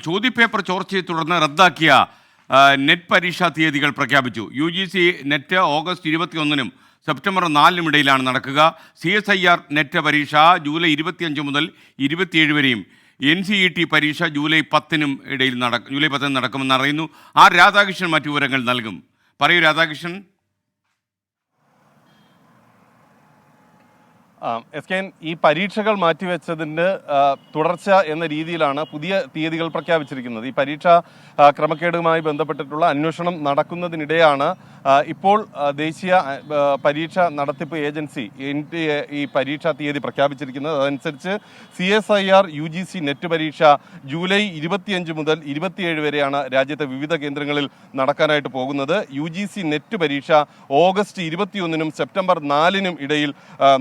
ചോദ്യപേപ്പർ ചോർച്ചയെ തുടർന്ന് റദ്ദാക്കിയ നെറ്റ് പരീക്ഷാ തീയതികൾ പ്രഖ്യാപിച്ചു. UGC നെറ്റ് ഓഗസ്റ്റ് 21-നും സെപ്റ്റംബർ 4-നും ഇടയിലാണ് നടക്കുക. CSIR നെറ്റ് പരീക്ഷ ജൂലൈ 25 മുതൽ 27 വരെയും NCET പരീക്ഷ ജൂലൈ 10-നും ഇടയിൽ നടക്കുമെന്ന് അറിയുന്നു. രാധാകൃഷ്ണൻ മറ്റു വിവരങ്ങൾ നൽകും. പറയൂ രാധാകൃഷ്ണൻ. SKN ഈ പരീക്ഷകൾ മാറ്റിവെച്ചതിൻ്റെ തുടർച്ച എന്ന രീതിയിലാണ് പുതിയ തീയതികൾ പ്രഖ്യാപിച്ചിരിക്കുന്നത്. ഈ പരീക്ഷാ ക്രമക്കേടുമായി ബന്ധപ്പെട്ടിട്ടുള്ള അന്വേഷണം നടക്കുന്നതിനിടെയാണ് ഇപ്പോൾ ദേശീയ പരീക്ഷാ നടത്തിപ്പ് ഏജൻസി ഈ പരീക്ഷാ തീയതി പ്രഖ്യാപിച്ചിരിക്കുന്നത്. അതനുസരിച്ച് CSIR UGC നെറ്റ് പരീക്ഷ ജൂലൈ 25 മുതൽ 27 വരെയാണ് രാജ്യത്തെ വിവിധ കേന്ദ്രങ്ങളിൽ നടക്കാനായിട്ട് പോകുന്നത്. UGC നെറ്റ് പരീക്ഷ ഓഗസ്റ്റ് 21-നും സെപ്റ്റംബർ 4-നും ഇടയിൽ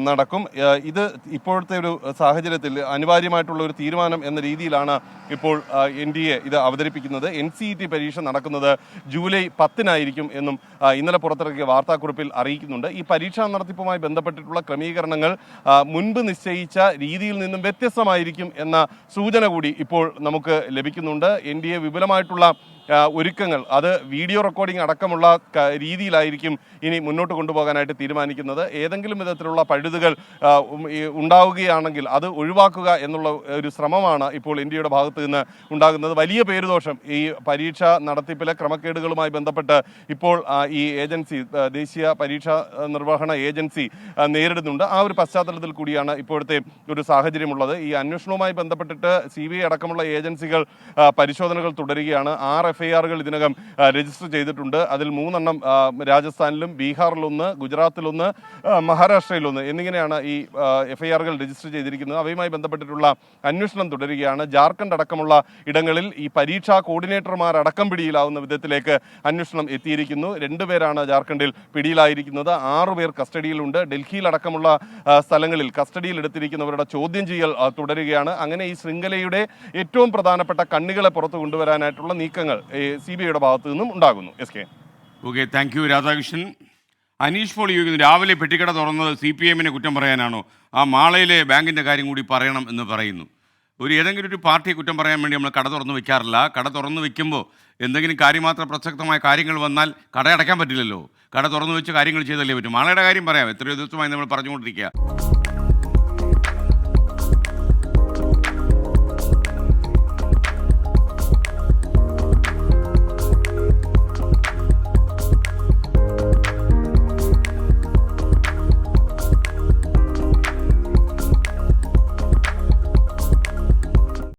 നടക്കും. ഇത് ഇപ്പോഴത്തെ ഒരു സാഹചര്യത്തിൽ അനിവാര്യമായിട്ടുള്ള ഒരു തീരുമാനം എന്ന രീതിയിലാണ് ഇപ്പോൾ NDA ഇത് അവതരിപ്പിക്കുന്നത്. NCET പരീക്ഷ നടക്കുന്നത് ജൂലൈ 10-നായിരിക്കും എന്നും ഇന്നലെ പുറത്തിറക്കിയ വാർത്താക്കുറിപ്പിൽ അറിയിക്കുന്നുണ്ട്. ഈ പരീക്ഷാ നടത്തിപ്പുമായി ബന്ധപ്പെട്ടിട്ടുള്ള ക്രമീകരണങ്ങൾ മുൻപ് നിശ്ചയിച്ച രീതിയിൽ നിന്നും വ്യത്യസ്തമായിരിക്കും എന്ന സൂചന കൂടി ഇപ്പോൾ നമുക്ക് ലഭിക്കുന്നുണ്ട്. NDA വിപുലമായിട്ടുള്ള ഒരുക്കങ്ങൾ അത് വീഡിയോ റെക്കോർഡിംഗ് അടക്കമുള്ള രീതിയിലായിരിക്കും ഇനി മുന്നോട്ട് കൊണ്ടുപോകാനായിട്ട് തീരുമാനിക്കുന്നത്. ഏതെങ്കിലും വിധത്തിലുള്ള പഴുതുകൾ ഉണ്ടാവുകയാണെങ്കിൽ അത് ഒഴിവാക്കുക എന്നുള്ള ഒരു ശ്രമമാണ് ഇപ്പോൾ ഇന്ത്യയുടെ ഭാഗത്ത് നിന്ന് ഉണ്ടാകുന്നത്. വലിയ പേരുദോഷം ഈ പരീക്ഷ നടത്തിപ്പിലെ ക്രമക്കേടുകളുമായി ബന്ധപ്പെട്ട് ഇപ്പോൾ ഈ ഏജൻസി ദേശീയ പരീക്ഷാ നിർവഹണ ഏജൻസി നേരിടുന്നുണ്ട്. ആ ഒരു പശ്ചാത്തലത്തിൽ കൂടിയാണ് ഇപ്പോഴത്തെ ഒരു സാഹചര്യമുള്ളത്. ഈ അന്വേഷണവുമായി ബന്ധപ്പെട്ടിട്ട് CBI അടക്കമുള്ള ഏജൻസികൾ പരിശോധനകൾ തുടരുകയാണ്. 6 FIR-കൾ ഇതിനകം രജിസ്റ്റർ ചെയ്തിട്ടുണ്ട്. അതിൽ 3 എണ്ണം രാജസ്ഥാനിലും ബീഹാറിലൊന്ന്, ഗുജറാത്തിലൊന്ന്, മഹാരാഷ്ട്രയിലൊന്ന് എന്നിങ്ങനെയാണ് ഈ FIR-കൾ രജിസ്റ്റർ ചെയ്തിരിക്കുന്നത്. അവയുമായി ബന്ധപ്പെട്ടിട്ടുള്ള അന്വേഷണം തുടരുകയാണ്. ജാർഖണ്ഡ് അടക്കമുള്ള ഇടങ്ങളിൽ ഈ പരീക്ഷാ കോർഡിനേറ്റർമാരടക്കം പിടിയിലാവുന്ന വിധത്തിലേക്ക് അന്വേഷണം എത്തിയിരിക്കുന്നു. 2 പേരാണ് ജാർഖണ്ഡിൽ പിടിയിലായിരിക്കുന്നത്. 6 പേർ കസ്റ്റഡിയിലുണ്ട്. ഡൽഹിയിലടക്കമുള്ള സ്ഥലങ്ങളിൽ കസ്റ്റഡിയിൽ എടുത്തിരിക്കുന്നവരുടെ ചോദ്യം ചെയ്യൽ തുടരുകയാണ്. അങ്ങനെ ഈ ശൃംഖലയുടെ ഏറ്റവും പ്രധാനപ്പെട്ട കണ്ണികളെ പുറത്തു കൊണ്ടുവരാനായിട്ടുള്ള നീക്കങ്ങൾ CBIയുടെ ഭാഗത്തു നിന്നും ഉണ്ടാകുന്നു. Okay, thank you Radhakrishnan. Aneesh Paul ചോദിക്കുന്നു, രാവിലെ പെട്ടിക്കട തുറന്നത് CPM-നെ കുറ്റം പറയാനാണോ? മാളയിലെ ബാങ്കിൻ്റെ കാര്യം കൂടി പറയണം എന്ന് പറയുന്നു. ഏതെങ്കിലും ഒരു പാർട്ടിയെ കുറ്റം പറയാൻ വേണ്ടി നമ്മൾ കട തുറന്ന് വെക്കാറില്ല. കട തുറന്ന് വെക്കുമ്പോൾ എന്തെങ്കിലും കാര്യമാത്ര പ്രസക്തമായ കാര്യങ്ങൾ വന്നാൽ കട അടയ്ക്കാൻ പറ്റില്ലല്ലോ. കട തുറന്നു വെച്ച് കാര്യങ്ങൾ ചെയ്തല്ലേ പറ്റും. മാളയുടെ കാര്യം പറയാം. എത്രയോ ദിവസമായി നമ്മൾ പറഞ്ഞുകൊണ്ടിരിക്കുക.